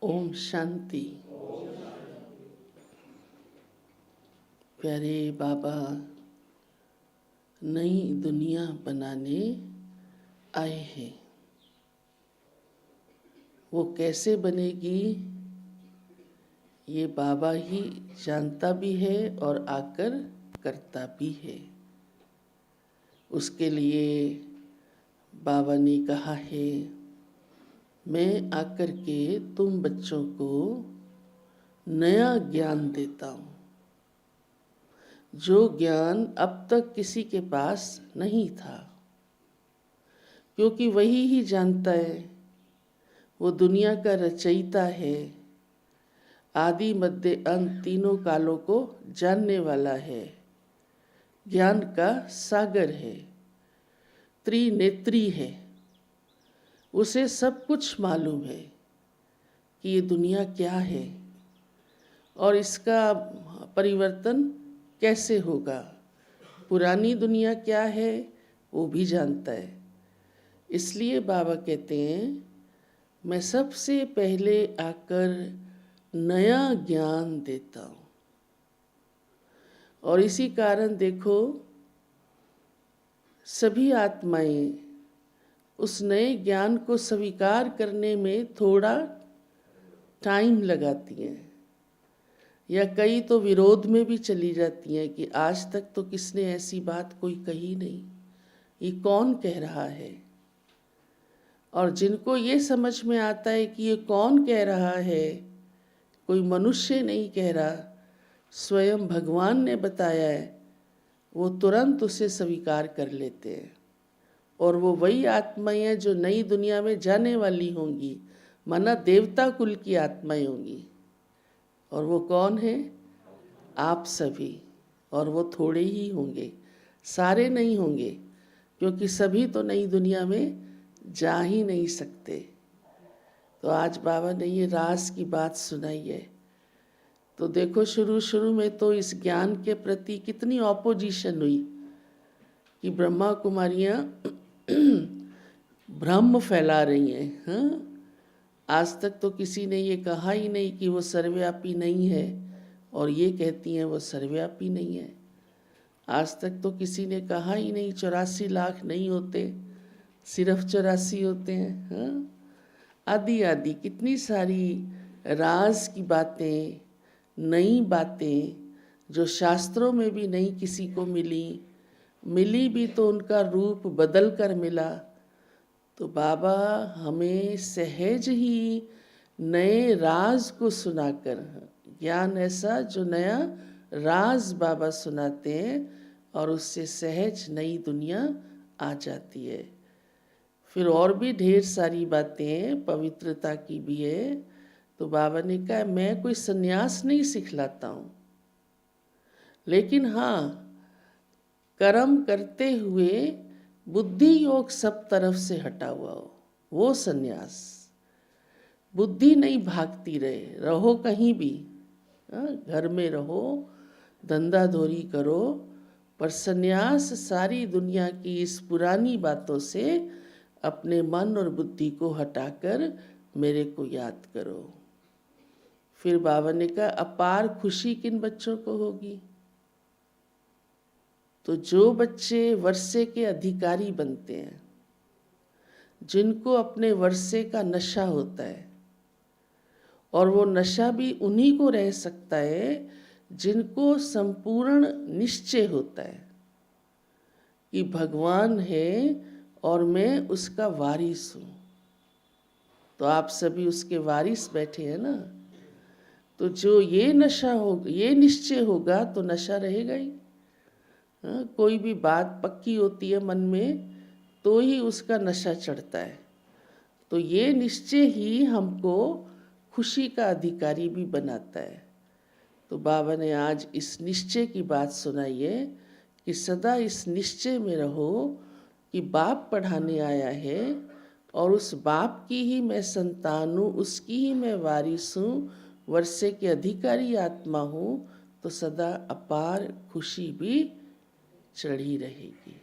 ओम शांति। प्यारे बाबा नई दुनिया बनाने आए हैं। वो कैसे बनेगी ये बाबा ही जानता भी है और आकर करता भी है। उसके लिए बाबा ने कहा है, मैं आकर के तुम बच्चों को नया ज्ञान देता हूँ, जो ज्ञान अब तक किसी के पास नहीं था, क्योंकि वही ही जानता है। वो दुनिया का रचयिता है, आदि मध्य अंत तीनों कालों को जानने वाला है, ज्ञान का सागर है, त्रिनेत्री है। उसे सब कुछ मालूम है कि ये दुनिया क्या है और इसका परिवर्तन कैसे होगा। पुरानी दुनिया क्या है वो भी जानता है। इसलिए बाबा कहते हैं, मैं सबसे पहले आकर नया ज्ञान देता हूँ। और इसी कारण देखो, सभी आत्माएं उस नए ज्ञान को स्वीकार करने में थोड़ा टाइम लगाती हैं, या कई तो विरोध में भी चली जाती हैं कि आज तक तो किसने ऐसी बात कोई कही नहीं, ये कौन कह रहा है। और जिनको ये समझ में आता है कि ये कौन कह रहा है, कोई मनुष्य नहीं कह रहा, स्वयं भगवान ने बताया है, वो तुरंत उसे स्वीकार कर लेते हैं। और वो वही आत्माएं हैं जो नई दुनिया में जाने वाली होंगी, माना देवता कुल की आत्माएं होंगी। और वो कौन है? आप सभी। और वो थोड़े ही होंगे, सारे नहीं होंगे, क्योंकि सभी तो नई दुनिया में जा ही नहीं सकते। तो आज बाबा ने ये राज की बात सुनाई है। तो देखो, शुरू में तो इस ज्ञान के प्रति कितनी ऑपोजिशन हुई कि ब्रह्मा कुमारियाँ भ्रम फैला रही हैं। हाँ, आज तक तो किसी ने ये कहा ही नहीं कि वो सर्वव्यापी नहीं है, और ये कहती हैं वो सर्वव्यापी नहीं है। आज तक तो किसी ने कहा ही नहीं 84 लाख नहीं होते, सिर्फ 84 होते हैं। हाँ, आदि आदि कितनी सारी राज की बातें, नई बातें जो शास्त्रों में भी नहीं किसी को मिली भी तो उनका रूप बदल कर मिला। तो बाबा हमें सहज ही नए राज को सुनाकर, ज्ञान ऐसा जो नया राज बाबा सुनाते हैं, और उससे सहज नई दुनिया आ जाती है। फिर और भी ढेर सारी बातें पवित्रता की भी है। तो बाबा ने कहा, मैं कोई सन्यास नहीं सिखलाता हूँ, लेकिन हाँ, कर्म करते हुए बुद्धि योग सब तरफ से हटा हुआ हो, वो सन्यास। बुद्धि नहीं भागती रहो कहीं भी। घर में रहो, धंधा धोरी करो, पर सन्यास सारी दुनिया की इस पुरानी बातों से अपने मन और बुद्धि को हटाकर मेरे को याद करो। फिर बाबा ने कहा, अपार खुशी किन बच्चों को होगी? तो जो बच्चे वर्षे के अधिकारी बनते हैं, जिनको अपने वर्षे का नशा होता है, और वो नशा भी उन्हीं को रह सकता है जिनको संपूर्ण निश्चय होता है कि भगवान है और मैं उसका वारिस हूँ। तो आप सभी उसके वारिस बैठे हैं ना। तो जो ये नशा होगा, ये निश्चय होगा, तो नशा रहेगा ही। कोई भी बात पक्की होती है मन में तो ही उसका नशा चढ़ता है। तो ये निश्चय ही हमको खुशी का अधिकारी भी बनाता है। तो बाबा ने आज इस निश्चय की बात सुनाई है कि सदा इस निश्चय में रहो कि बाप पढ़ाने आया है, और उस बाप की ही मैं संतान हूँ, उसकी ही मैं वारिस हूँ, वर्षे के अधिकारी आत्मा हूँ। तो सदा अपार खुशी भी चढ़ी रहेगी।